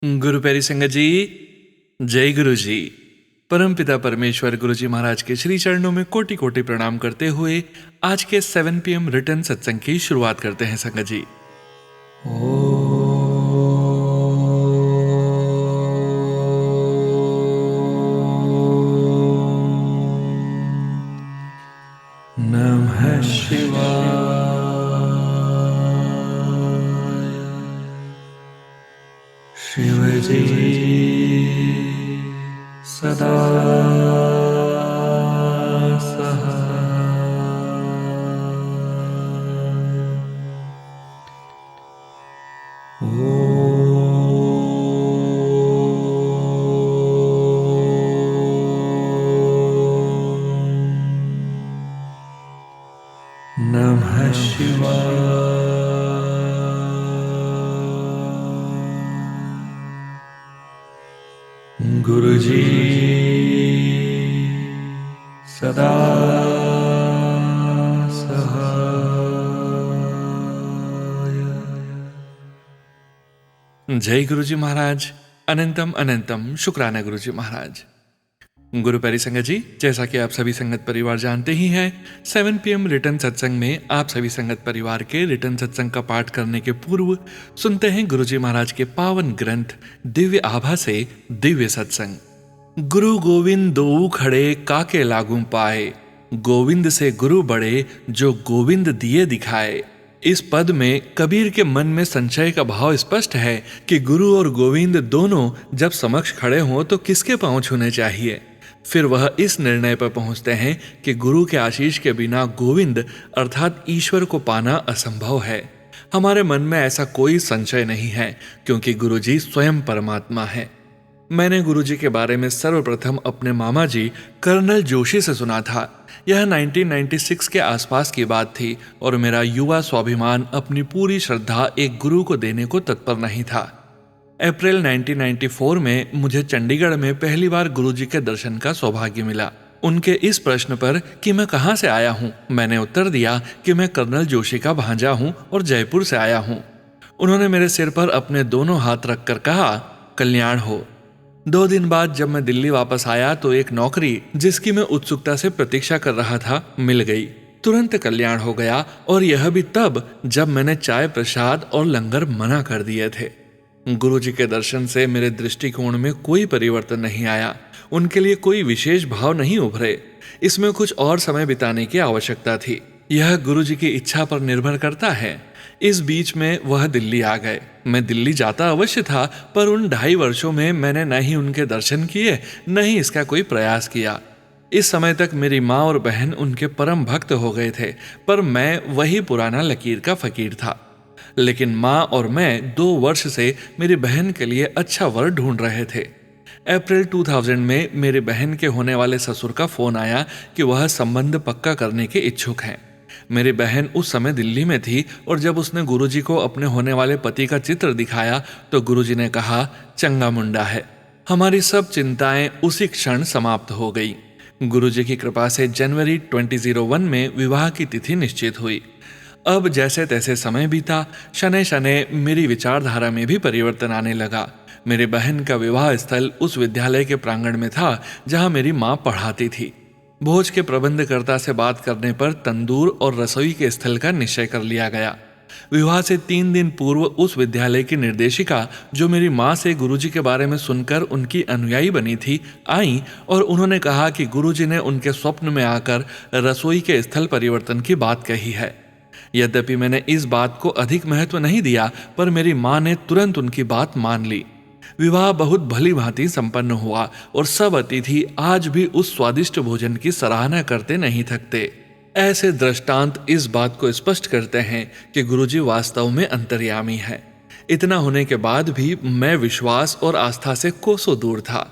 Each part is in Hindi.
गुरु प्यारी संगत जी, जय गुरु जी। परमपिता परमेश्वर गुरु जी महाराज के श्री चरणों में कोटि कोटि प्रणाम करते हुए आज के 7 PM रिटर्न सत्संग की शुरुआत करते हैं संगत जी। नमः शिवाय। शिव जी सदा नमः शिवाय। गुरु जी सदा सहाय। जय गुरु जी महाराज। अनंतम अनंतम शुक्राना गुरु जी महाराज। गुरु प्यारी संगत जी, जैसा कि आप सभी संगत परिवार जानते ही हैं, 7 PM रिटर्न सत्संग में आप सभी संगत परिवार के रिटर्न सत्संग का पाठ करने के पूर्व सुनते हैं गुरु जी महाराज के पावन ग्रंथ दिव्य आभा से दिव्य सत्संग। गुरु गोविंद दो खड़े काके लागू पाए, गोविंद से गुरु बड़े जो गोविंद दिए दिखाए। इस पद में कबीर के मन में संशय का भाव स्पष्ट है कि गुरु और गोविंद दोनों जब समक्ष खड़े हों तो किसके पांव छूने चाहिए। फिर वह इस निर्णय पर पहुंचते हैं कि गुरु के आशीष के बिना गोविंद अर्थात ईश्वर को पाना असंभव है। हमारे मन में ऐसा कोई संशय नहीं है क्योंकि गुरु जी स्वयं परमात्मा है। मैंने गुरु जी के बारे में सर्वप्रथम अपने मामा जी कर्नल जोशी से सुना था। यह 1996 के आसपास की बात थी और मेरा युवा स्वाभिमान अपनी पूरी श्रद्धा एक गुरु को देने को तत्पर नहीं था। अप्रैल 1994 में मुझे चंडीगढ़ में पहली बार गुरुजी के दर्शन का सौभाग्य मिला। उनके इस प्रश्न पर कि मैं कहाँ से आया हूँ, मैंने उत्तर दिया कि मैं कर्नल जोशी का भांजा हूँ और जयपुर से आया हूँ। उन्होंने मेरे सिर पर अपने दोनों हाथ रखकर कहा, कल्याण हो। 2 दिन बाद जब मैं दिल्ली वापस आया तो एक नौकरी जिसकी मैं उत्सुकता से प्रतीक्षा कर रहा था मिल गई। तुरंत कल्याण हो गया और यह भी तब जब मैंने चाय प्रसाद और लंगर मना कर दिए थे। गुरु जी के दर्शन से मेरे दृष्टिकोण में कोई परिवर्तन नहीं आया। उनके लिए कोई विशेष भाव नहीं उभरे। इसमें कुछ और समय बिताने की आवश्यकता थी। यह गुरु जी की इच्छा पर निर्भर करता है। इस बीच में वह दिल्ली आ गए। मैं दिल्ली जाता अवश्य था, पर उन 2.5 वर्षों में मैंने न ही उनके दर्शन किए न ही इसका कोई प्रयास किया। इस समय तक मेरी माँ और बहन उनके परम भक्त हो गए थे, पर मैं वही पुराना लकीर का फकीर था। लेकिन माँ और मैं 2 वर्ष से मेरी बहन के लिए अच्छा वर ढूंढ रहे थे। अप्रैल 2000 में मेरी बहन के होने वाले ससुर का फोन आया कि वह संबंध पक्का करने के इच्छुक हैं। मेरी बहन उस समय दिल्ली में थी और जब उसने गुरुजी को अपने होने वाले पति का चित्र दिखाया तो गुरुजी ने कहा, चंगा मुंडा है। हमारी सब चिंताएं उसी क्षण समाप्त हो गई। गुरुजी की कृपा से जनवरी 2001 में विवाह की तिथि निश्चित हुई। अब जैसे तैसे समय बीता, शनै शनै मेरी विचारधारा में भी परिवर्तन आने लगा। मेरी बहन का विवाह स्थल उस विद्यालय के प्रांगण में था जहां मेरी माँ पढ़ाती थी। भोज के प्रबंधकर्ता से बात करने पर तंदूर और रसोई के स्थल का निश्चय कर लिया गया। विवाह से 3 दिन पूर्व उस विद्यालय की निर्देशिका, जो मेरी माँ से गुरुजी के बारे में सुनकर उनकी अनुयायी बनी थी, आई और उन्होंने कहा कि गुरुजी ने उनके स्वप्न में आकर रसोई के स्थल परिवर्तन की बात कही है। यद्यपि मैंने इस बात को अधिक महत्व नहीं दिया, पर मेरी माँ ने तुरंत उनकी बात मान ली। विवाह बहुत भली भांति संपन्न हुआ और सब अतिथि आज भी उस स्वादिष्ट भोजन की सराहना करते नहीं थकते। ऐसे दृष्टांत इस बात को स्पष्ट करते हैं कि गुरुजी वास्तव में अंतर्यामी है। इतना होने के बाद भी मैं विश्वास और आस्था से कोसों दूर था।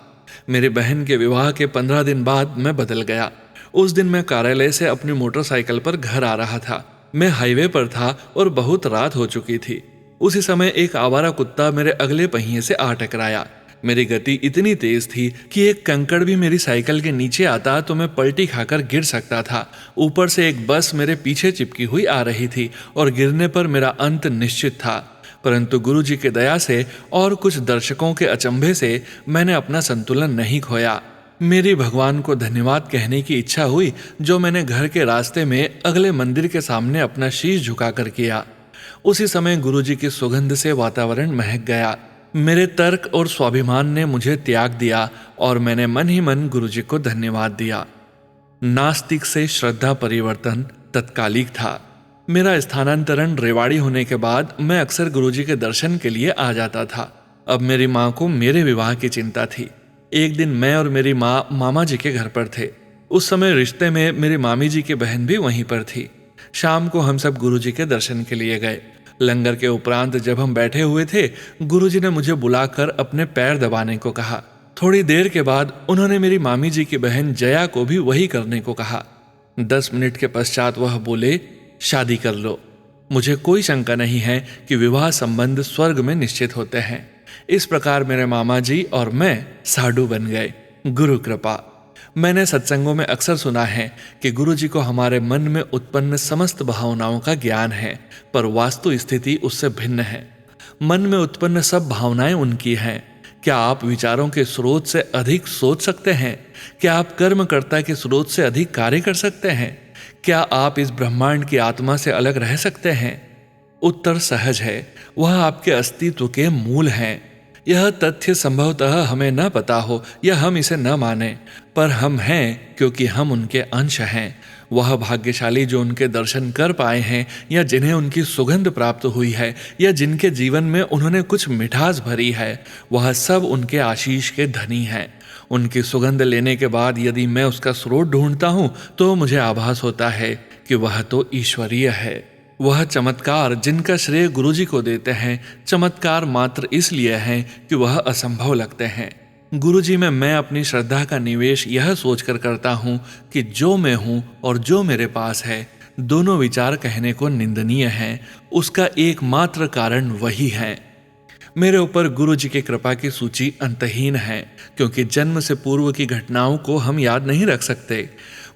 मेरी बहन के विवाह के 15 दिन बाद मैं बदल गया। उस दिन मैं कार्यालय से अपनी मोटरसाइकिल पर घर आ रहा था। मैं हाईवे पर था और बहुत रात हो चुकी थी। उसी समय एक आवारा कुत्ता मेरे अगले पहिए से आ टकराया। मेरी गति इतनी तेज थी कि एक कंकड़ भी मेरी साइकिल के नीचे आता तो मैं पलटी खाकर गिर सकता था। ऊपर से एक बस मेरे पीछे चिपकी हुई आ रही थी और गिरने पर मेरा अंत निश्चित था। परंतु गुरुजी की दया से और कुछ दर्शकों के अचंभे से मैंने अपना संतुलन नहीं खोया। मेरी भगवान को धन्यवाद कहने की इच्छा हुई, जो मैंने घर के रास्ते में अगले मंदिर के सामने अपना शीश झुकाकर किया। उसी समय गुरुजी की सुगंध से वातावरण महक गया। मेरे तर्क और स्वाभिमान ने मुझे त्याग दिया और मैंने मन ही मन गुरुजी को धन्यवाद दिया। नास्तिक से श्रद्धा परिवर्तन तत्कालिक था। मेरा स्थानांतरण रेवाड़ी होने के बाद मैं अक्सर गुरुजी के दर्शन के लिए आ जाता था। अब मेरी माँ को मेरे विवाह की चिंता थी। एक दिन मैं और मेरी माँ मामा जी के घर पर थे। उस समय रिश्ते में मेरी मामी जी की बहन भी वहीं पर थी। शाम को हम सब गुरुजी के दर्शन के लिए गए। लंगर के उपरांत जब हम बैठे हुए थे, गुरुजी ने मुझे बुलाकर अपने पैर दबाने को कहा। थोड़ी देर के बाद उन्होंने मेरी मामी जी की बहन जया को भी वही करने को कहा। 10 मिनट के पश्चात वह बोले, शादी कर लो। मुझे कोई शंका नहीं है कि विवाह संबंध स्वर्ग में निश्चित होते हैं। इस प्रकार मेरे मामा जी और मैं साधु बन गए। गुरु कृपा। मैंने सत्संगों में अक्सर सुना है कि गुरुजी को हमारे मन में उत्पन्न समस्त भावनाओं का ज्ञान है, पर वास्तु स्थिति उससे भिन्न है। मन में उत्पन्न सब भावनाएं उनकी हैं। क्या आप विचारों के स्रोत से अधिक सोच सकते हैं? क्या आप कर्मकर्ता के स्रोत से अधिक कार्य कर सकते हैं? क्या आप इस ब्रह्मांड की आत्मा से अलग रह सकते हैं? उत्तर सहज है, वह आपके अस्तित्व के मूल हैं। यह तथ्य संभवतः हमें न पता हो या हम इसे न माने, पर हम हैं क्योंकि हम उनके अंश हैं। वह भाग्यशाली जो उनके दर्शन कर पाए हैं, या जिन्हें उनकी सुगंध प्राप्त हुई है, या जिनके जीवन में उन्होंने कुछ मिठास भरी है, वह सब उनके आशीष के धनी हैं। उनकी सुगंध लेने के बाद यदि मैं उसका स्रोत ढूंढता हूँ तो मुझे आभास होता है कि वह तो ईश्वरीय है। वह चमत्कार जिनका श्रेय गुरुजी को देते हैं, चमत्कार मात्र इसलिए हैं कि वह असंभव लगते हैं। गुरुजी में मैं अपनी श्रद्धा का निवेश यह सोचकर करता हूँ कि जो मैं हूँ और जो मेरे पास है, दोनों विचार कहने को निंदनीय हैं। उसका एकमात्र कारण वही है। मेरे ऊपर गुरुजी की कृपा की सूची अंतहीन है, क्योंकि जन्म से पूर्व की घटनाओं को हम याद नहीं रख सकते।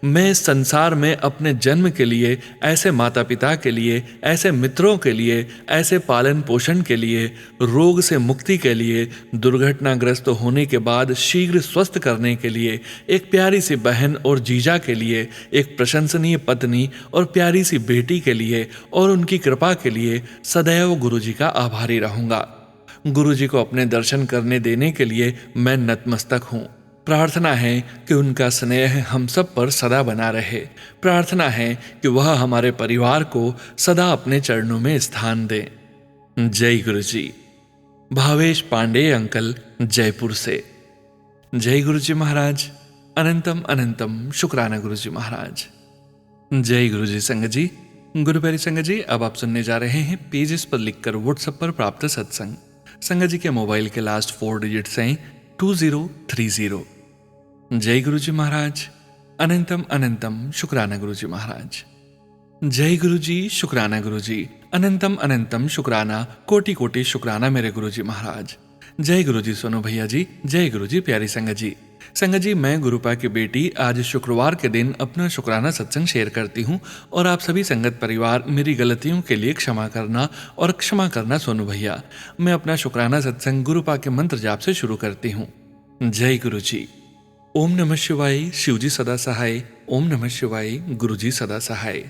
मैं संसार में अपने जन्म के लिए, ऐसे माता पिता के लिए, ऐसे मित्रों के लिए, ऐसे पालन पोषण के लिए, रोग से मुक्ति के लिए, दुर्घटनाग्रस्त होने के बाद शीघ्र स्वस्थ करने के लिए, एक प्यारी सी बहन और जीजा के लिए, एक प्रशंसनीय पत्नी और प्यारी सी बेटी के लिए और उनकी कृपा के लिए सदैव गुरुजी का आभारी रहूंगा। गुरुजी को अपने दर्शन करने देने के लिए मैं नतमस्तक हूँ। प्रार्थना है कि उनका स्नेह हम सब पर सदा बना रहे। प्रार्थना है कि वह हमारे परिवार को सदा अपने चरणों में स्थान दे। जय गुरुजी। भावेश पांडे अंकल, जयपुर से। जय गुरुजी महाराज। अनंतम अनंतम शुक्राना गुरुजी महाराज। जय गुरुजी संगत जी। गुरु प्यारी संगत जी, अब आप सुनने जा रहे हैं पेजेस पर लिखकर व्हाट्सएप पर प्राप्त सत्संग। संगत जी के मोबाइल के लास्ट 4 डिजिट्स हैं 2030। जय गुरुजी महाराज। अनंतम अनंतम शुक्राना गुरुजी महाराज। जय गुरुजी, शुक्राना गुरुजी। अनंतम अनंतम शुक्राना, कोटि कोटि शुक्राना मेरे गुरुजी महाराज। जय गुरुजी सोनू भैया जी। जय गुरुजी प्यारी संगत जी। संगत जी, मैं गुरुपा की बेटी आज शुक्रवार के दिन अपना शुक्राना सत्संग शेयर करती हूँ, और आप सभी संगत परिवार मेरी गलतियों के लिए क्षमा करना और क्षमा करना सोनू भैया। मैं अपना शुक्राना सत्संग गुरुपा के मंत्र जाप से शुरू करती हूँ। जय गुरुजी। ओम नमः शिवाय, शिवजी सदा सहाय। ओम नमः शिवाय, गुरुजी सदा सहाय।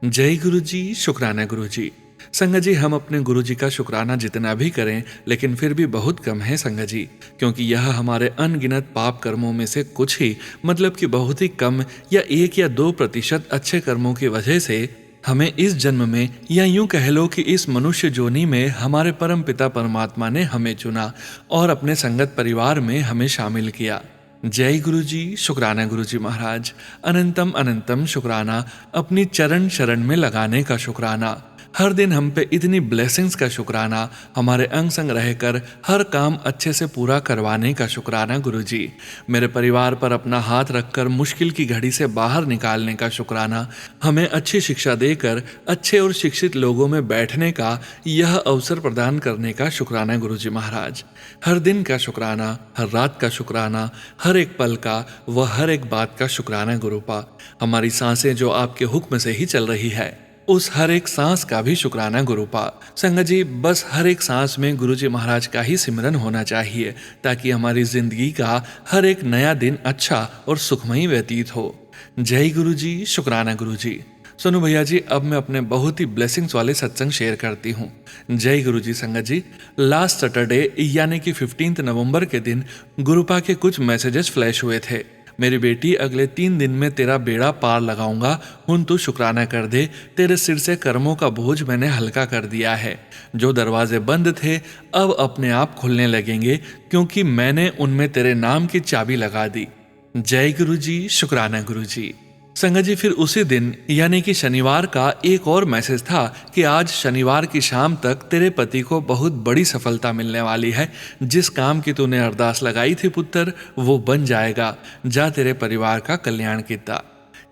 जय गुरुजी, शुक्राना गुरुजी। संगत जी, हम अपने गुरुजी का शुक्राना जितना भी करें, लेकिन फिर भी बहुत कम है संगत जी, क्योंकि यह हमारे अनगिनत पाप कर्मों में से कुछ ही, मतलब कि बहुत ही कम या 1 या 2% अच्छे कर्मों की वजह से हमें इस जन्म में, या यूं कह लो कि इस मनुष्य जोनी में, हमारे परम पिता परमात्मा ने हमें चुना और अपने संगत परिवार में हमें शामिल किया। जय गुरुजी, शुक्राना गुरुजी महाराज। अनंतम अनंतम शुक्राना, अपनी चरण शरण में लगाने का शुक्राना। हर दिन हम पे इतनी ब्लेसिंग्स का शुक्राना, हमारे अंग संग रहकर हर काम अच्छे से पूरा करवाने का शुक्राना गुरुजी। मेरे परिवार पर अपना हाथ रखकर मुश्किल की घड़ी से बाहर निकालने का शुक्राना। हमें अच्छी शिक्षा देकर अच्छे और शिक्षित लोगों में बैठने का यह अवसर प्रदान करने का शुक्राना गुरुजी महाराज। हर दिन का शुक्राना, हर रात का शुक्राना, हर एक पल का व हर एक बात का शुक्राना गुरुपा। हमारी सांसें जो आपके हुक्म से ही चल रही है, उस हर एक सांस का भी शुक्राना गुरुपा। संगत जी, बस हर एक सांस में गुरु जी महाराज का ही सिमरन होना चाहिए, ताकि हमारी जिंदगी का हर एक नया दिन अच्छा और सुखमयी व्यतीत हो। जय गुरु जी, शुक्राना गुरु जी। सुनो भैया जी, अब मैं अपने बहुत ही ब्लेसिंग्स वाले सत्संग शेयर करती हूँ। जय गुरु जी संगत जी। लास्ट सैटरडे यानी कि 15 नवंबर के दिन गुरुपा के कुछ मैसेजेस फ्लैश हुए थे। मेरी बेटी, अगले 3 दिन में तेरा बेड़ा पार लगाऊंगा, हुन तू शुक्राना कर दे, तेरे सिर से कर्मों का बोझ मैंने हल्का कर दिया है। जो दरवाजे बंद थे अब अपने आप खुलने लगेंगे, क्योंकि मैंने उनमें तेरे नाम की चाबी लगा दी। जय गुरु जी, शुक्राना गुरु जी। संगत जी, फिर उसी दिन यानी कि शनिवार का एक और मैसेज था कि आज शनिवार की शाम तक तेरे पति को बहुत बड़ी सफलता मिलने वाली है। जिस काम की तूने अरदास लगाई थी पुत्र, वो बन जाएगा। जा तेरे परिवार का कल्याण किता।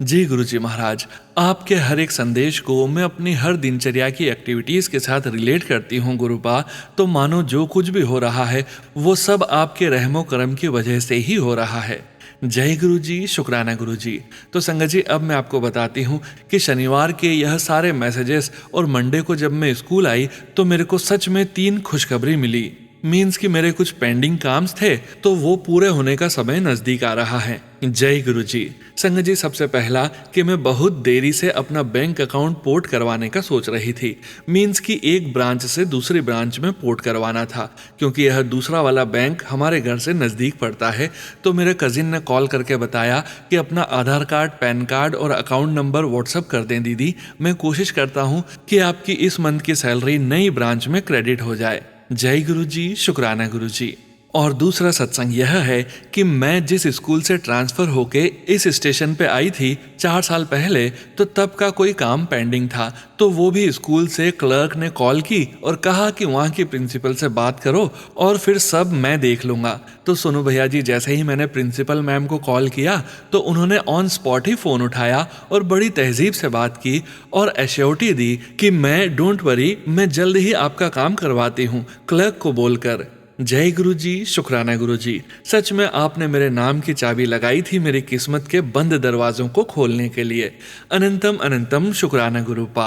जी गुरु जी महाराज, आपके हर एक संदेश को मैं अपनी हर दिनचर्या की एक्टिविटीज के साथ रिलेट करती हूँ गुरुपा, तो मानो जो कुछ भी हो रहा है वो सब आपके रहमो करम की वजह से ही हो रहा है। जय गुरु जी, शुक्राना गुरु जी। तो संगत जी, अब मैं आपको बताती हूँ कि शनिवार के यह सारे मैसेजेस और मंडे को जब मैं स्कूल आई तो मेरे को सच में 3 खुशखबरी मिली। मीन्स कि मेरे कुछ पेंडिंग काम्स थे तो वो पूरे होने का समय नजदीक आ रहा है। जय गुरु जी। संगत जी, सबसे पहला कि मैं बहुत देरी से अपना बैंक अकाउंट पोर्ट करवाने का सोच रही थी। मीन्स कि एक ब्रांच से दूसरी ब्रांच में पोर्ट करवाना था, क्योंकि यह दूसरा वाला बैंक हमारे घर से नज़दीक पड़ता है। तो मेरे कजिन ने कॉल करके बताया कि अपना आधार कार्ड, पैन कार्ड और अकाउंट नंबर व्हाट्सअप कर दें दीदी, मैं कोशिश करता हूँ कि आपकी इस मंथ की सैलरी नई ब्रांच में क्रेडिट हो जाए। जय गुरु जी, शुक्राना गुरु जी। और दूसरा सत्संग यह है कि मैं जिस स्कूल से ट्रांसफर होके इस स्टेशन पे आई थी 4 साल पहले, तो तब का कोई काम पेंडिंग था, तो वो भी स्कूल से क्लर्क ने कॉल की और कहा कि वहाँ की प्रिंसिपल से बात करो और फिर सब मैं देख लूँगा। तो सुनो भैया जी, जैसे ही मैंने प्रिंसिपल मैम को कॉल किया तो उन्होंने ऑन स्पॉट ही फ़ोन उठाया और बड़ी तहजीब से बात की और एश्योरिटी दी कि मैं डोंट वरी, मैं जल्द ही आपका काम करवाती हूँ, क्लर्क को बोलकर। जय गुरु जी, शुक्राना गुरु जी। सच में आपने मेरे नाम की चाबी लगाई थी मेरी किस्मत के बंद दरवाजों को खोलने के लिए। अनंतम अनंतम शुक्राना गुरुपा।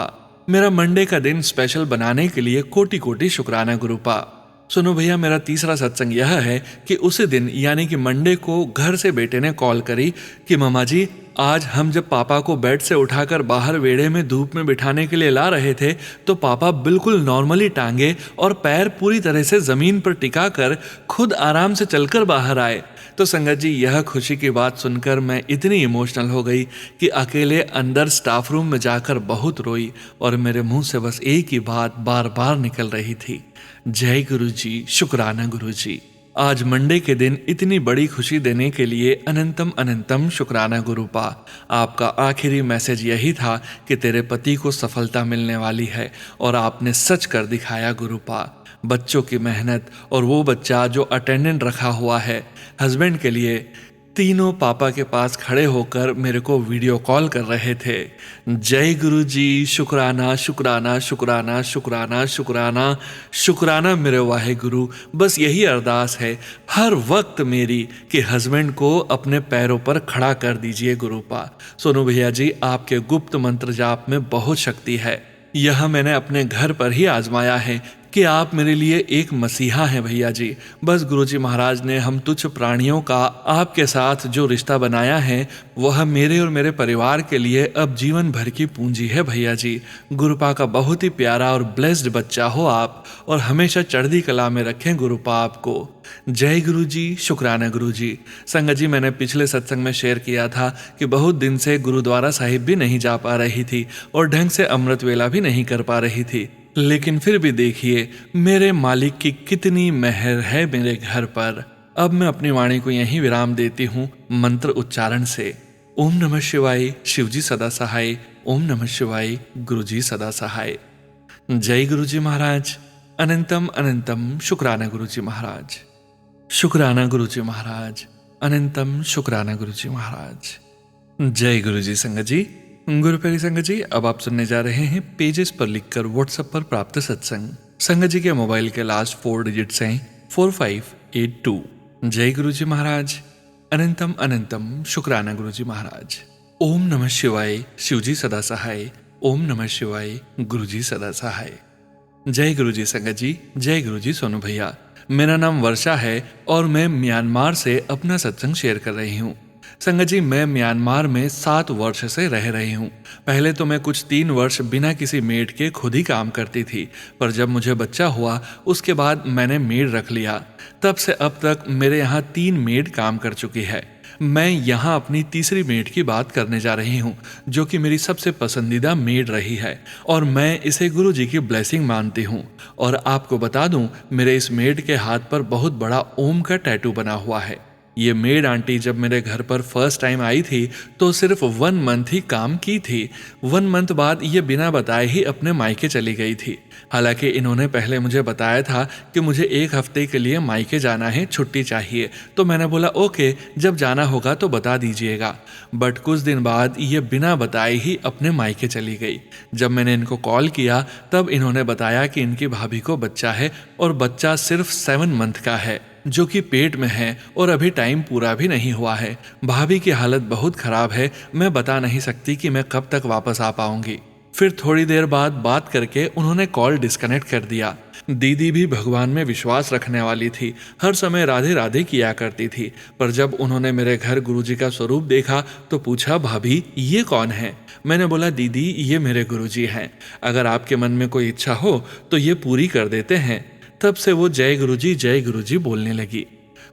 मेरा मंडे का दिन स्पेशल बनाने के लिए कोटि कोटि शुक्राना गुरुपा। सुनो भैया, मेरा तीसरा सत्संग यह है कि उसी दिन यानी कि मंडे को घर से बेटे ने कॉल करी कि मामा जी, आज हम जब पापा को बेड से उठाकर बाहर वेड़े में धूप में बिठाने के लिए ला रहे थे तो पापा बिल्कुल नॉर्मली टांगे और पैर पूरी तरह से जमीन पर टिका कर खुद आराम से चलकर बाहर आए। तो संगत जी, यह खुशी की बात सुनकर मैं इतनी इमोशनल हो गई कि अकेले अंदर स्टाफ रूम में जाकर बहुत रोई और मेरे मुंह से बस एक ही बात बार बार निकल रही थी, जय गुरु जी, शुक्राना गुरु जी। आज मंडे के दिन इतनी बड़ी खुशी देने के लिए अनंतम अनंतम शुक्राना गुरुपा। आपका आखिरी मैसेज यही था कि तेरे पति को सफलता मिलने वाली है और आपने सच कर दिखाया गुरुपा। बच्चों की मेहनत और वो बच्चा जो अटेंडेंट रखा हुआ है हस्बैंड के लिए, तीनों पापा के पास खड़े होकर मेरे को वीडियो कॉल कर रहे थे। जय गुरु जी, शुक्राना शुक्राना शुक्राना शुक्राना शुक्राना शुक्राना मेरे वाहे गुरु। बस यही अरदास है हर वक्त मेरी कि हस्बैंड को अपने पैरों पर खड़ा कर दीजिए गुरुपा। सोनू भैया जी, आपके गुप्त मंत्र जाप में बहुत शक्ति है। यह मैंने अपने घर पर ही आजमाया है कि आप मेरे लिए एक मसीहा हैं भैया जी। बस गुरुजी महाराज ने हम तुच्छ प्राणियों का आपके साथ जो रिश्ता बनाया है वह मेरे और मेरे परिवार के लिए अब जीवन भर की पूंजी है भैया जी। गुरुपा का बहुत ही प्यारा और ब्लेस्ड बच्चा हो आप और हमेशा चढ़ती कला में रखें गुरुपा आपको। जय गुरु जी, शुक्राना गुरु जी। संगत जी, मैंने पिछले सत्संग में शेयर किया था कि बहुत दिन से गुरुद्वारा साहिब भी नहीं जा पा रही थी और ढंग से अमृत वेला भी नहीं कर पा रही थी, लेकिन फिर भी देखिए मेरे मालिक की कितनी मेहर है मेरे घर पर। अब मैं अपनी वाणी को यहीं विराम देती हूँ मंत्र उच्चारण से। ओम नमः शिवाय, शिवजी सदा सहाय। ओम नमः शिवाय, गुरुजी सदा सहाय। जय गुरुजी महाराज। अनंतम अनंतम शुक्राना गुरुजी महाराज। शुक्राना गुरुजी महाराज। अनंतम शुक्राना गुरुजी महाराज। जय गुरुजी संगत जी। गुरु प्यारी संगत जी, अब आप सुनने जा रहे हैं पेजेस पर लिखकर व्हाट्सएप पर प्राप्त सत्संग। संगत जी के मोबाइल के लास्ट 4 डिजिट्स हैं 4582। जय गुरुजी महाराज। अनंतम अनंतम शुक्राना गुरुजी महाराज। ओम नमः शिवाय, शिवजी सदा सहाय। ओम नमः शिवाय। गुरुजी सदा सहाय। जय गुरुजी संगत जी, जय गुरुजी सोनू भैया। मेरा नाम वर्षा है और मैं म्यांमार से अपना सत्संग शेयर कर रही हूँ। संगत जी, मैं म्यांमार में 7 वर्ष से रह रही हूँ। पहले तो मैं कुछ 3 वर्ष बिना किसी मेड के खुद ही काम करती थी, पर जब मुझे बच्चा हुआ उसके बाद मैंने मेड रख लिया। तब से अब तक मेरे यहाँ 3 मेड काम कर चुकी है। मैं यहाँ अपनी तीसरी मेड की बात करने जा रही हूँ, जो कि मेरी सबसे पसंदीदा मेड रही है और मैं इसे गुरु जी की ब्लेसिंग मानती हूँ। और आपको बता दूँ, मेरे इस मेड के हाथ पर बहुत बड़ा ओम का टैटू बना हुआ है। ये मेड आंटी जब मेरे घर पर फर्स्ट टाइम आई थी तो सिर्फ 1 मंथ ही काम की थी। 1 मंथ बाद ये बिना बताए ही अपने मायके चली गई थी। हालांकि इन्होंने पहले मुझे बताया था कि मुझे 1 हफ्ते के लिए मायके जाना है, छुट्टी चाहिए। तो मैंने बोला ओके, जब जाना होगा तो बता दीजिएगा। बट कुछ दिन बाद ये बिना बताए ही अपने मायके चली गई। जब मैंने इनको कॉल किया तब इन्होंने बताया कि इनकी भाभी को बच्चा है और बच्चा सिर्फ 7 मंथ का है, जो कि पेट में है और अभी टाइम पूरा भी नहीं हुआ है। भाभी की हालत बहुत खराब है, मैं बता नहीं सकती कि मैं कब तक वापस आ पाऊंगी। फिर थोड़ी देर बाद बात करके उन्होंने कॉल डिस्कनेक्ट कर दिया। दीदी भी भगवान में विश्वास रखने वाली थी, हर समय राधे राधे किया करती थी। पर जब उन्होंने मेरे घर गुरुजी का स्वरूप देखा तो पूछा, भाभी ये कौन है? मैंने बोला, दीदी ये मेरे गुरुजी हैं, अगर आपके मन में कोई इच्छा हो तो ये पूरी कर देते हैं। तब से वो जय गुरुजी बोलने लगी।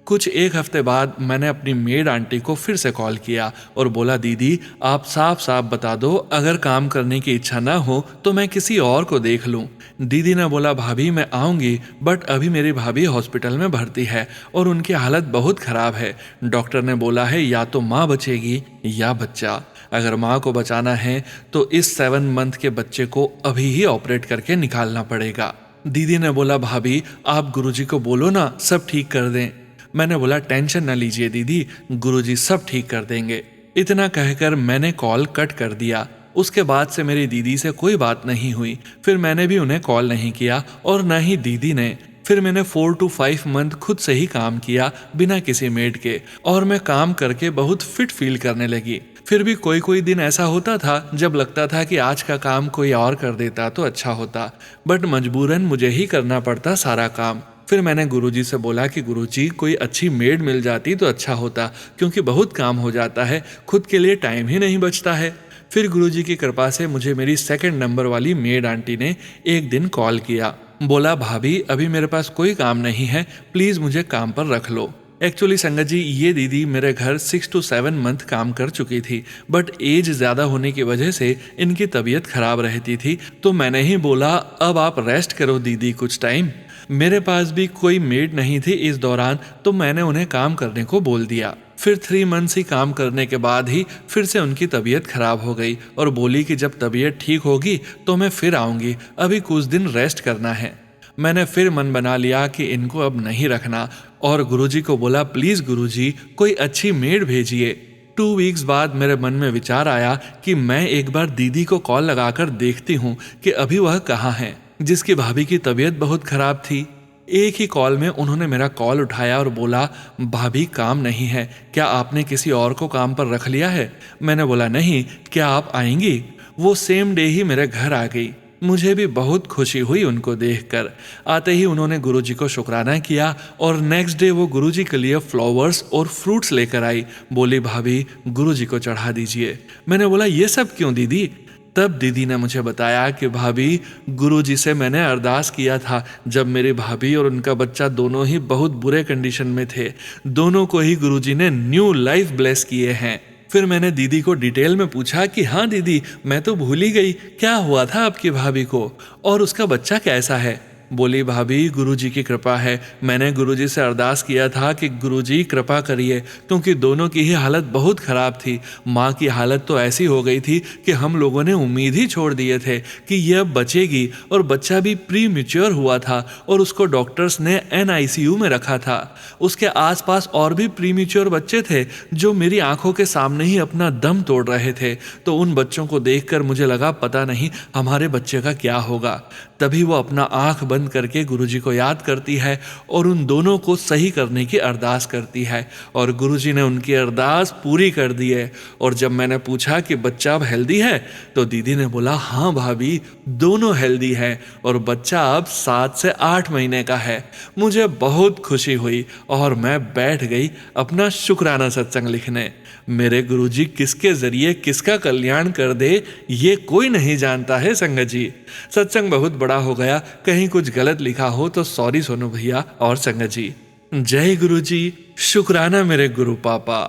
कुछ 1 हफ्ते बाद मैंने अपनी मेड आंटी को फिर से कॉल किया और बोला, दीदी आप साफ साफ बता दो, अगर काम करने की इच्छा ना हो तो मैं किसी और को देख लूं। दीदी ने बोला, भाभी मैं आऊंगी, बट अभी मेरी भाभी हॉस्पिटल में भर्ती है और उनकी हालत बहुत खराब है। डॉक्टर ने बोला है या तो माँ बचेगी या बच्चा। अगर माँ को बचाना है तो इस 7 मंथ के बच्चे को अभी ही ऑपरेट करके निकालना पड़ेगा। दीदी ने बोला, भाभी आप गुरुजी को बोलो ना, सब ठीक कर दें। मैंने बोला, टेंशन ना लीजिए दीदी, गुरुजी सब ठीक कर देंगे। इतना कहकर मैंने कॉल कट कर दिया। उसके बाद से मेरी दीदी से कोई बात नहीं हुई। फिर मैंने भी उन्हें कॉल नहीं किया और न ही दीदी ने। फिर मैंने 4 to 5 मंथ खुद से ही काम किया बिना किसी मेड के, और मैं काम करके बहुत फिट फील करने लगी। फिर भी कोई कोई दिन ऐसा होता था जब लगता था कि आज का काम कोई और कर देता तो अच्छा होता, बट मजबूरन मुझे ही करना पड़ता सारा काम। फिर मैंने गुरुजी से बोला कि गुरुजी कोई अच्छी मेड मिल जाती तो अच्छा होता, क्योंकि बहुत काम हो जाता है, खुद के लिए टाइम ही नहीं बचता है। फिर गुरुजी की कृपा से मुझे मेरी 2nd नंबर वाली मेड आंटी ने एक दिन कॉल किया। बोला, भाभी अभी मेरे पास कोई काम नहीं है, प्लीज़ मुझे काम पर रख लो। एक्चुअली संगत जी, ये दीदी मेरे घर 6 to 7 मंथ काम कर चुकी थी, बट एज ज़्यादा होने की वजह से इनकी तबीयत खराब रहती थी। तो मैंने ही बोला, अब आप रेस्ट करो दीदी कुछ टाइम। मेरे पास भी कोई मेड नहीं थी इस दौरान, तो मैंने उन्हें काम करने को बोल दिया। फिर 3 मंथ्स ही काम करने के बाद ही फिर से उनकी तबीयत खराब हो गई और बोली कि जब तबीयत ठीक होगी तो मैं फिर आऊँगी, अभी कुछ दिन रेस्ट करना है। मैंने फिर मन बना लिया कि इनको अब नहीं रखना और गुरुजी को बोला, प्लीज़ गुरुजी कोई अच्छी मेड भेजिए। 2 वीक्स बाद मेरे मन में विचार आया कि मैं एक बार दीदी को कॉल लगाकर देखती हूँ कि अभी वह कहाँ है, जिसकी भाभी की तबीयत बहुत खराब थी। एक ही कॉल में उन्होंने मेरा कॉल उठाया और बोला, भाभी काम नहीं है, क्या आपने किसी और को काम पर रख लिया है? मैंने बोला, नहीं, क्या आप आएंगी? वो सेम डे ही मेरे घर आ गई। मुझे भी बहुत खुशी हुई उनको देखकर। आते ही उन्होंने गुरुजी को शुक्राना किया और नेक्स्ट डे वो गुरुजी के लिए फ्लावर्स और फ्रूट्स लेकर आई। बोली, भाभी गुरुजी को चढ़ा दीजिए। मैंने बोला, ये सब क्यों दीदी? तब दीदी ने मुझे बताया कि भाभी गुरुजी से मैंने अरदास किया था जब मेरी भाभी और उनका बच्चा दोनों ही बहुत बुरे कंडीशन में थे। दोनों को ही गुरुजी ने न्यू लाइफ ब्लेस किए हैं। फिर मैंने दीदी को डिटेल में पूछा कि हाँ दीदी, मैं तो भूल ही गई, क्या हुआ था आपकी भाभी को और उसका बच्चा कैसा है? बोली, भाभी गुरुजी की कृपा है, मैंने गुरुजी से अरदास किया था कि गुरुजी कृपा करिए, क्योंकि दोनों की ही हालत बहुत ख़राब थी। माँ की हालत तो ऐसी हो गई थी कि हम लोगों ने उम्मीद ही छोड़ दिए थे कि यह अब बचेगी, और बच्चा भी प्री मैच्योर हुआ था और उसको डॉक्टर्स ने NICU में रखा था। उसके आसपास और भी प्री मैच्योर बच्चे थे जो मेरी आंखों के सामने ही अपना दम तोड़ रहे थे। तो उन बच्चों को देखकर मुझे लगा, पता नहीं हमारे बच्चे का क्या होगा। तभी वो अपना आँख बंद बंद करके गुरुजी को याद करती है और उन दोनों को सही करने की अरदास करती है और गुरुजी ने उनकी अरदास पूरी कर दी है। और जब मैंने पूछा कि बच्चा अब हेल्दी है तो दीदी ने बोला हाँ भाभी, दोनों हेल्दी है और बच्चा अब 7 से 8 महीने का है। मुझे बहुत खुशी हुई और मैं बैठ गई अपना शुक्राना सत्संग लिखने। मेरे गुरुजी किसके जरिए किसका कल्याण कर दे ये कोई नहीं जानता है संगत जी। सत्संग बहुत बड़ा हो गया, कहीं कुछ गलत लिखा हो तो सॉरी सोनू भैया और संगत जी। जय गुरुजी, शुक्राना मेरे गुरु पापा।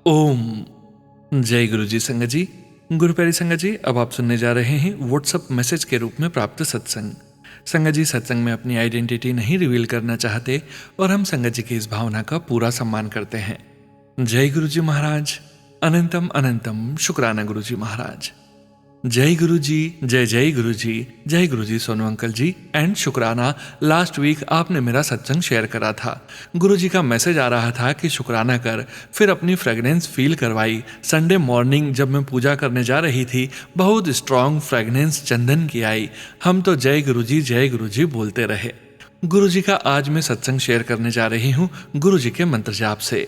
ओम। जय गुरुजी संगत जी। गुरु प्यारी संगत जी, अब आप सुनने जा रहे हैं व्हाट्सएप मैसेज के रूप में प्राप्त सत्संग। संगत जी सत्संग में अपनी आइडेंटिटी नहीं रिवील करना चाहते और हम संगत जी की इस भावना का पूरा सम्मान करते हैं। जय गुरुजी महाराज। अनंतम अनंतम शुक्राना गुरुजी महाराज। जय गुरुजी, जय जय गुरुजी, जय गुरुजी सोनू अंकल जी एंड शुक्राना। लास्ट वीक आपने मेरा सत्संग शेयर करा था। गुरुजी का मैसेज आ रहा था कि शुक्राना कर, फिर अपनी फ्रेगनेंस फील करवाई। संडे मॉर्निंग जब मैं पूजा करने जा रही थी बहुत स्ट्रांग फ्रेगनेंस चंदन की आई। हम तो जय गुरुजी बोलते रहे। गुरुजी का आज मैं सत्संग शेयर करने जा रही हूँ गुरुजी के मंत्र जाप से।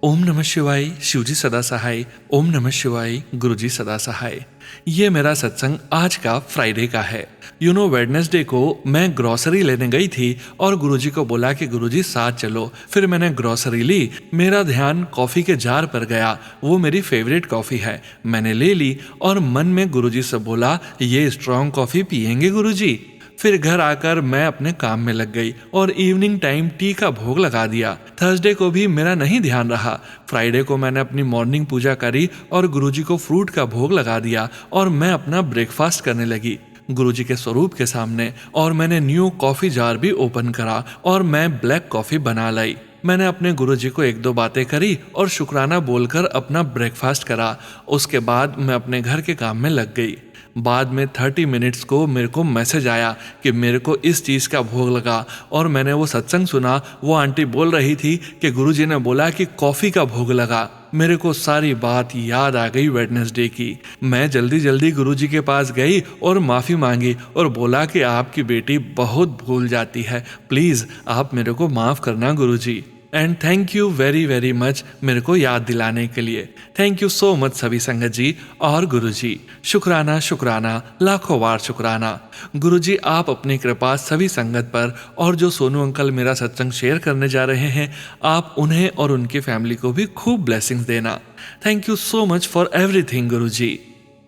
ओम नमः शिवाय, शिवजी सदा सहाय। ओम नमः शिवाय, गुरुजी सदा सहाय। ये मेरा सत्संग आज का फ्राइडे का है। वेडनेसडे को मैं ग्रोसरी लेने गई थी और गुरुजी को बोला कि गुरुजी साथ चलो। फिर मैंने ग्रोसरी ली। मेरा ध्यान कॉफी के जार पर गया। वो मेरी फेवरेट कॉफी है। मैंने ले ली और मन में गुरुजी से बोला ये स्ट्रांग कॉफी पियेंगे गुरुजी। फिर घर आकर मैं अपने काम में लग गई और इवनिंग टाइम टी का भोग लगा दिया। थर्सडे को भी मेरा नहीं ध्यान रहा। फ्राइडे को मैंने अपनी मॉर्निंग पूजा करी और गुरुजी को फ्रूट का भोग लगा दिया और मैं अपना ब्रेकफास्ट करने लगी गुरुजी के स्वरूप के सामने। और मैंने न्यू कॉफी जार भी ओपन करा और मैं ब्लैक कॉफी बना लाई। मैंने अपने गुरुजी को 1-2 बातें करी और शुक्राना बोलकर अपना ब्रेकफास्ट करा। उसके बाद मैं अपने घर के काम में लग गई। बाद में 30 मिनट्स को मेरे को मैसेज आया कि मेरे को इस चीज़ का भोग लगा और मैंने वो सत्संग सुना। वो आंटी बोल रही थी कि गुरुजी ने बोला कि कॉफ़ी का भोग लगा। मेरे को सारी बात याद आ गई वेडनेसडे की। मैं जल्दी जल्दी गुरुजी के पास गई और माफ़ी मांगी और बोला कि आपकी बेटी बहुत भूल जाती है, प्लीज़ आप मेरे को माफ़ करना Guruji. And thank you very very much मेरे को याद दिलाने के लिए। थैंक यू सो मच सभी संगत जी और गुरुजी। शुक्राना शुक्राना, लाखों बार शुक्राना। गुरुजी आप अपनी कृपा सभी संगत पर और जो सोनू अंकल मेरा सत्संग शेयर करने जा रहे हैं आप उन्हें और उनकी फैमिली को भी खूब ब्लेसिंग्स देना। Thank you so much for everything Guruji.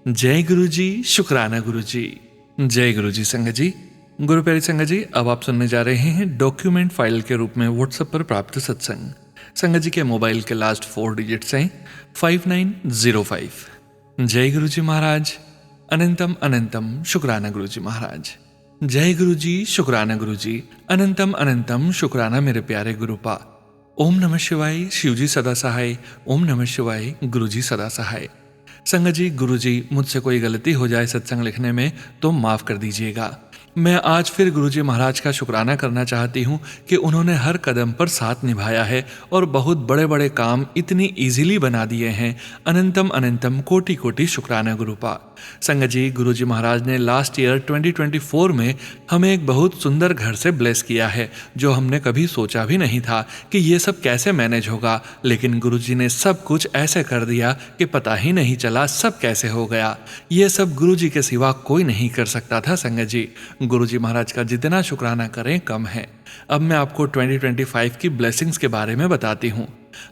जय गुरुजी, शुक्राना गुरुजी। जय गुरुजी संगत जी। गुरु प्यारी संगत जी, अब आप सुनने जा रहे हैं डॉक्यूमेंट फाइल के रूप में व्हाट्सएप पर प्राप्त सत्संग। संगत जी के मोबाइल के लास्ट 4 डिजिट्स हैं 5905। जय गुरुजी महाराज। अनंतम अनंतम शुक्राना गुरुजी महाराज। जय गुरुजी, शुक्राना गुरुजी। अनंतम अनंतम शुक्राना मेरे प्यारे गुरुपा। ओम नमः शिवाय, शिवजी सदा सहाय। ओम नमः शिवाय, गुरुजी सदा सहाय। संगत जी, गुरुजी मुझसे कोई गलती हो जाए सत्संग लिखने में तो माफ़ कर दीजिएगा। मैं आज फिर गुरुजी महाराज का शुक्राना करना चाहती हूँ कि उन्होंने हर कदम पर साथ निभाया है और बहुत बड़े बड़े काम इतनी इजीली बना दिए हैं। अनंतम अनंतम कोटि कोटि शुक्राना गुरुपा। संगत जी, गुरुजी महाराज ने लास्ट ईयर 2024 में हमें एक बहुत सुंदर घर से ब्लेस किया है जो हमने कभी सोचा भी नहीं था कि ये सब कैसे मैनेज होगा, लेकिन गुरुजी ने सब कुछ ऐसे कर दिया कि पता ही नहीं चला सब कैसे हो गया। ये सब गुरुजी के सिवा कोई नहीं कर सकता था संगत जी। गुरुजी महाराज का जितना शुक्राना करें कम है। अब मैं आपको 2025 की ब्लेसिंग्स के बारे में बताती हूँ।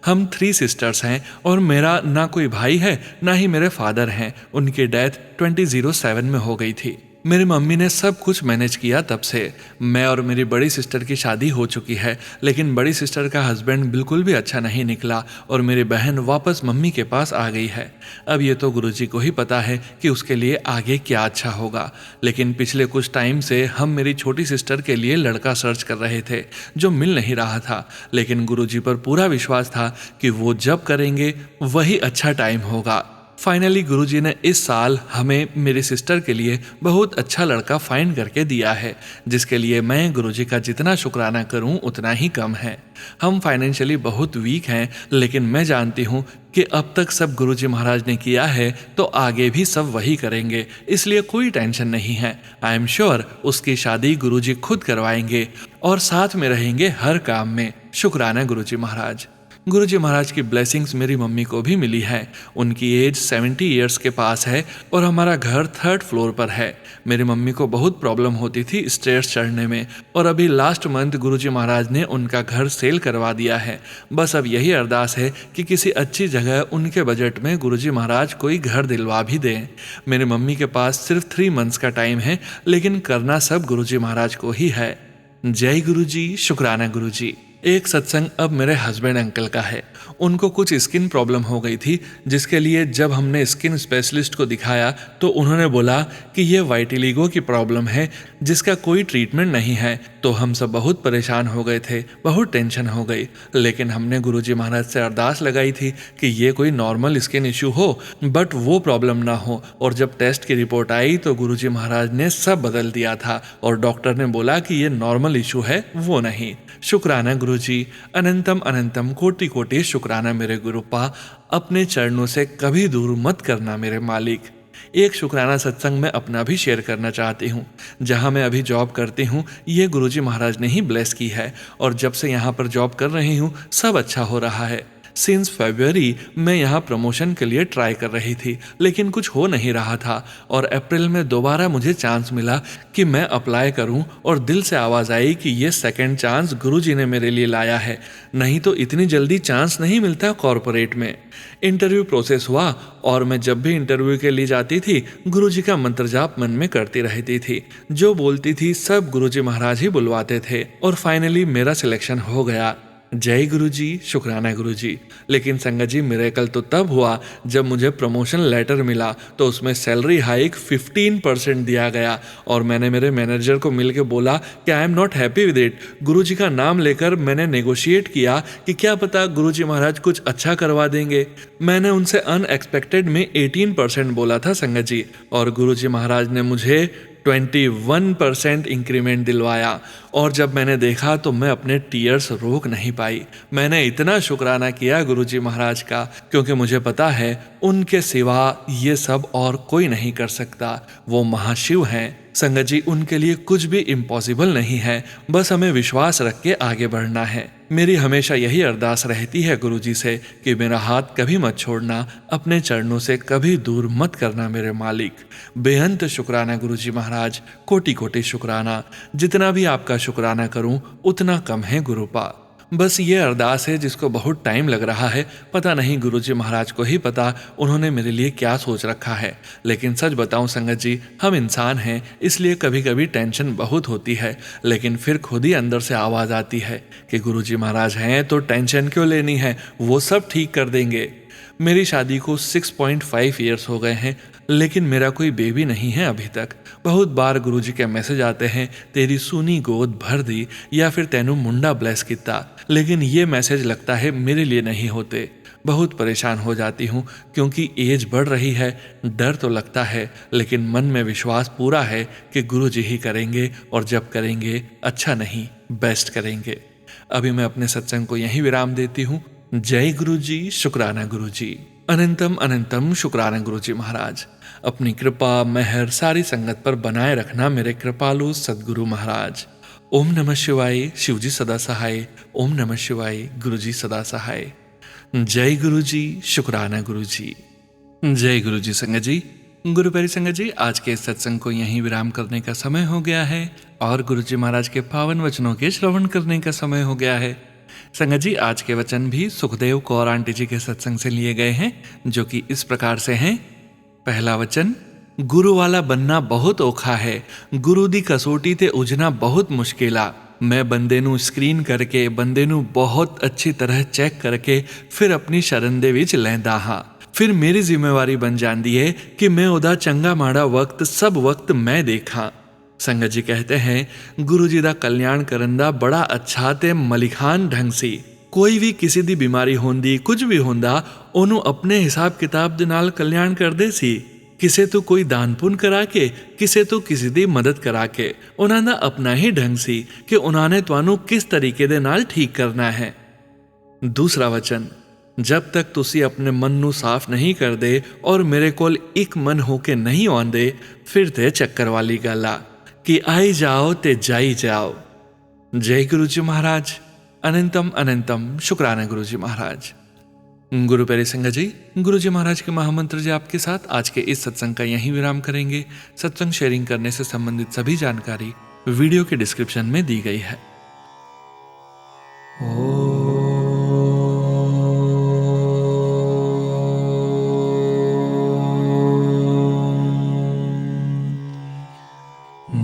हम 3 सिस्टर्स हैं और मेरा ना कोई भाई है ना ही मेरे फादर हैं। उनकी डेथ 2007 में हो गई थी। मेरी मम्मी ने सब कुछ मैनेज किया तब से। मैं और मेरी बड़ी सिस्टर की शादी हो चुकी है, लेकिन बड़ी सिस्टर का हस्बैंड बिल्कुल भी अच्छा नहीं निकला और मेरी बहन वापस मम्मी के पास आ गई है। अब ये तो गुरुजी को ही पता है कि उसके लिए आगे क्या अच्छा होगा, लेकिन पिछले कुछ टाइम से हम मेरी छोटी सिस्टर के लिए लड़का सर्च कर रहे थे जो मिल नहीं रहा था, लेकिन गुरुजी पर पूरा विश्वास था कि वो जब करेंगे वही अच्छा टाइम होगा। फाइनली गुरुजी ने इस साल हमें मेरी सिस्टर के लिए बहुत अच्छा लड़का फाइंड करके दिया है, जिसके लिए मैं गुरुजी का जितना शुक्राना करूं उतना ही कम है। हम फाइनेंशियली बहुत वीक हैं, लेकिन मैं जानती हूं कि अब तक सब गुरुजी महाराज ने किया है तो आगे भी सब वही करेंगे, इसलिए कोई टेंशन नहीं है। आई एम श्योर उसकी शादी गुरुजी खुद करवाएंगे और साथ में रहेंगे हर काम में। शुक्राना गुरुजी महाराज। गुरुजी महाराज की ब्लेसिंग्स मेरी मम्मी को भी मिली है। उनकी एज 70 ईयर्स के पास है और हमारा घर 3rd फ्लोर पर है। मेरी मम्मी को बहुत प्रॉब्लम होती थी स्टेयर्स चढ़ने में, और अभी लास्ट मंथ गुरुजी महाराज ने उनका घर सेल करवा दिया है। बस अब यही अरदास है कि किसी अच्छी जगह उनके बजट में गुरुजी महाराज कोई घर दिलवा भी दें। मेरी मम्मी के पास सिर्फ 3 मंथ्स का टाइम है, लेकिन करना सब गुरुजी महाराज को ही है। जय गुरुजी, शुक्राना गुरुजी। एक सत्संग अब मेरे हस्बैंड अंकल का है। उनको कुछ स्किन प्रॉब्लम हो गई थी, जिसके लिए जब हमने स्किन स्पेशलिस्ट को दिखाया तो उन्होंने बोला कि ये वाइटिलिगो की प्रॉब्लम है जिसका कोई ट्रीटमेंट नहीं है। तो हम सब बहुत परेशान हो गए थे, बहुत टेंशन हो गई। लेकिन हमने गुरुजी महाराज से अरदास लगाई थी कि ये कोई नॉर्मल स्किन इशू हो, बट वो प्रॉब्लम ना हो। और जब टेस्ट की रिपोर्ट आई तो गुरुजी महाराज ने सब बदल दिया था और डॉक्टर ने बोला कि ये नॉर्मल इशू है, वो नहीं। शुक्राना गुरुजी, अनंतम अनंतम कोटि कोटि शुक्राना मेरे गुरुपा। अपने चरणों से कभी दूर मत करना मेरे मालिक। एक शुक्राना सत्संग में अपना भी शेयर करना चाहती हूँ। जहाँ मैं अभी जॉब करती हूँ ये गुरुजी महाराज ने ही ब्लेस की है, और जब से यहाँ पर जॉब कर रही हूँ सब अच्छा हो रहा है। सिंस फरवरी मैं यहाँ प्रमोशन के लिए ट्राई कर रही थी, लेकिन कुछ हो नहीं रहा था, और अप्रैल में दोबारा मुझे चांस मिला कि मैं अप्लाई करूं, और दिल से आवाज़ आई कि ये सेकंड चांस गुरुजी ने मेरे लिए लाया है। नहीं तो इतनी जल्दी चांस नहीं मिलता कॉरपोरेट में। इंटरव्यू प्रोसेस हुआ, और मैं जब भी इंटरव्यू के लिए जाती थी गुरुजी का मंत्र जाप मन में करती रहती थी। जो बोलती थी सब गुरुजी महाराज ही बुलवाते थे, और फाइनली मेरा सिलेक्शन हो गया। जय गुरुजी, शुक्राना गुरुजी। लेकिन संगत जी, मिरेकल तो तब हुआ जब मुझे प्रमोशन लेटर मिला तो उसमें सैलरी हाइक 15% दिया गया, और मैंने मेरे मैनेजर को मिल के बोला कि I am not happy with it. Guruji का नाम लेकर मैंने नेगोशिएट किया कि क्या पता गुरुजी महाराज कुछ अच्छा करवा देंगे। मैंने उनसे अनएक्सपेक्टेड में 18% बोला था संगत जी, और गुरुजी महाराज ने मुझे 21% इंक्रीमेंट दिलवाया। और जब मैंने देखा तो मैं अपने टीयर्स रोक नहीं पाई। मैंने इतना शुक्राना किया गुरुजी महाराज का, क्योंकि मुझे पता है उनके सिवा ये सब और कोई नहीं कर सकता। वो महाशिव हैं संगत जी, उनके लिए कुछ भी इम्पॉसिबल नहीं है। बस हमें विश्वास रख के आगे बढ़ना है। मेरी हमेशा यही अरदास रहती है गुरुजी से कि मेरा हाथ कभी मत छोड़ना, अपने चरणों से कभी दूर मत करना मेरे मालिक। बेअंत शुक्राना गुरुजी महाराज, कोटि कोटि शुक्राना। जितना भी आपका शुक्राना करूं उतना कम है गुरुपा। बस ये अरदास है जिसको बहुत टाइम लग रहा है। पता नहीं गुरुजी महाराज को ही पता उन्होंने मेरे लिए क्या सोच रखा है। लेकिन सच बताऊं संगत जी, हम इंसान हैं, इसलिए कभी कभी टेंशन बहुत होती है, लेकिन फिर खुद ही अंदर से आवाज़ आती है कि गुरुजी महाराज हैं तो टेंशन क्यों लेनी है, वो सब ठीक कर देंगे। मेरी शादी को 6.5 ईयर्स हो गए हैं, लेकिन मेरा कोई बेबी नहीं है अभी तक। बहुत बार गुरुजी के मैसेज आते हैं, तेरी सूनी गोद भर दी, या फिर तेनू मुंडा ब्लेस किता, लेकिन ये मैसेज लगता है मेरे लिए नहीं होते। बहुत परेशान हो जाती हूँ क्योंकि एज बढ़ रही है। डर तो लगता है, लेकिन मन में विश्वास पूरा है कि गुरुजी ही करेंगे, और जब करेंगे अच्छा नहीं बेस्ट करेंगे। अभी मैं अपने सत्संग को यहीं विराम देती हूँ। जय गुरुजी, शुक्राना गुरुजी। अनंतम अनंतम शुक्राना गुरुजी महाराज। अपनी कृपा मेहर सारी संगत पर बनाए रखना मेरे कृपालु सदगुरु महाराज। ओम नमः शिवाय, शिवजी सदा सहाय। ओम नमः शिवाय, गुरुजी सदा सहाय। जय गुरुजी, शुक्राना गुरुजी। जय गुरुजी संगत जी। गुरु प्यारी संगत जी, आज के इस सत्संग को यहीं विराम करने का समय हो गया है, और गुरुजी महाराज के पावन वचनों के श्रवण करने का समय हो गया है। संगत जी, आज के वचन भी सुखदेव कौर आंटी जी के सत्संग से लिए गए हैं, जो कि इस प्रकार से हैं। पहला वचन, गुरु वाला बनना बहुत औखा है, गुरु दी कसोटी ते उजना बहुत मुश्किला। मैं बंदे नू स्क्रीन करके, बंदे नू बहुत अच्छी तरह चेक करके फिर अपनी शरण दे विच लैंदा हां। फिर मेरी जिम्मेवारी बन जाती है कि मैं ओदा चंगा माड़ा वक्त सब वक्त मैं देखा। संगत जी कहते हैं, गुरु जी दा कल्याण करन दा बड़ा अच्छा ते मलिखान ढंग सी। कोई भी किसी दी बीमारी होंदी, कुछ भी होंदा, ਉਹਨੂੰ ਆਪਣੇ ਹਿਸਾਬ ਕਿਤਾਬ ਦੇ ਨਾਲ ਕਲਿਆਣ ਕਰਦੇ ਸੀ। ਕਿਸੇ ਤੋਂ ਕੋਈ ਦਾਨ ਪੁੰਨ ਕਰਾ ਕੇ, ਕਿਸੇ ਤੋਂ ਕਿਸੇ ਦੀ ਮਦਦ ਕਰਾ ਕੇ। ਉਹਨਾਂ ਦਾ ਆਪਣਾ ਹੀ ਢੰਗ ਸੀ ਕਿ ਉਹਨਾਂ ਨੇ ਤੁਹਾਨੂੰ ਕਿਸ ਤਰੀਕੇ ਦੇ ਨਾਲ ਠੀਕ ਕਰਨਾ ਹੈ। ਦੂਸਰਾ ਵਚਨ, ਜਬ ਤੱਕ ਤੁਸੀਂ ਆਪਣੇ ਮਨ ਨੂੰ ਸਾਫ਼ ਨਹੀਂ ਕਰਦੇ ਔਰ ਮੇਰੇ ਕੋਲ ਇੱਕ ਮਨ ਹੋ ਕੇ ਨਹੀਂ ਆਉਂਦੇ, ਫਿਰ ਤੇ ਚੱਕਰ ਵਾਲੀ ਗੱਲ ਆ ਕਿ ਆਈ ਜਾਓ ਤੇ ਜਾਈ ਜਾਓ। जय गुरु जी महाराज। अनंतम अनंतम शुक्राना गुरु जी महाराज। गुरु प्यारे संगत जी, गुरु जी महाराज के महामंत्र जी आपके साथ आज के इस सत्संग का यहीं विराम करेंगे। सत्संग शेयरिंग करने से संबंधित सभी जानकारी वीडियो के डिस्क्रिप्शन में दी गई है।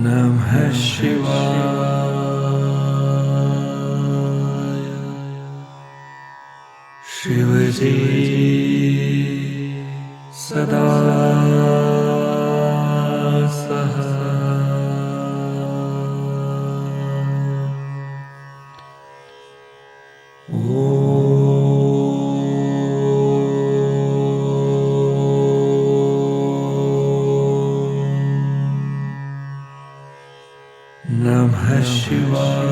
नमः शिवाय। शिव जी सदा नमः शिवाय।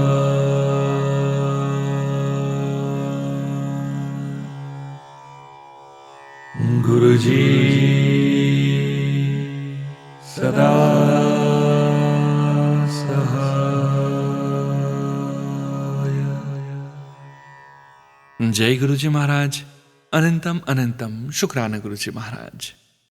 गुरु जी सदा सहाय। जय गुरु जी महाराज। अनंतम अनंतम शुक्राना गुरु जी महाराज।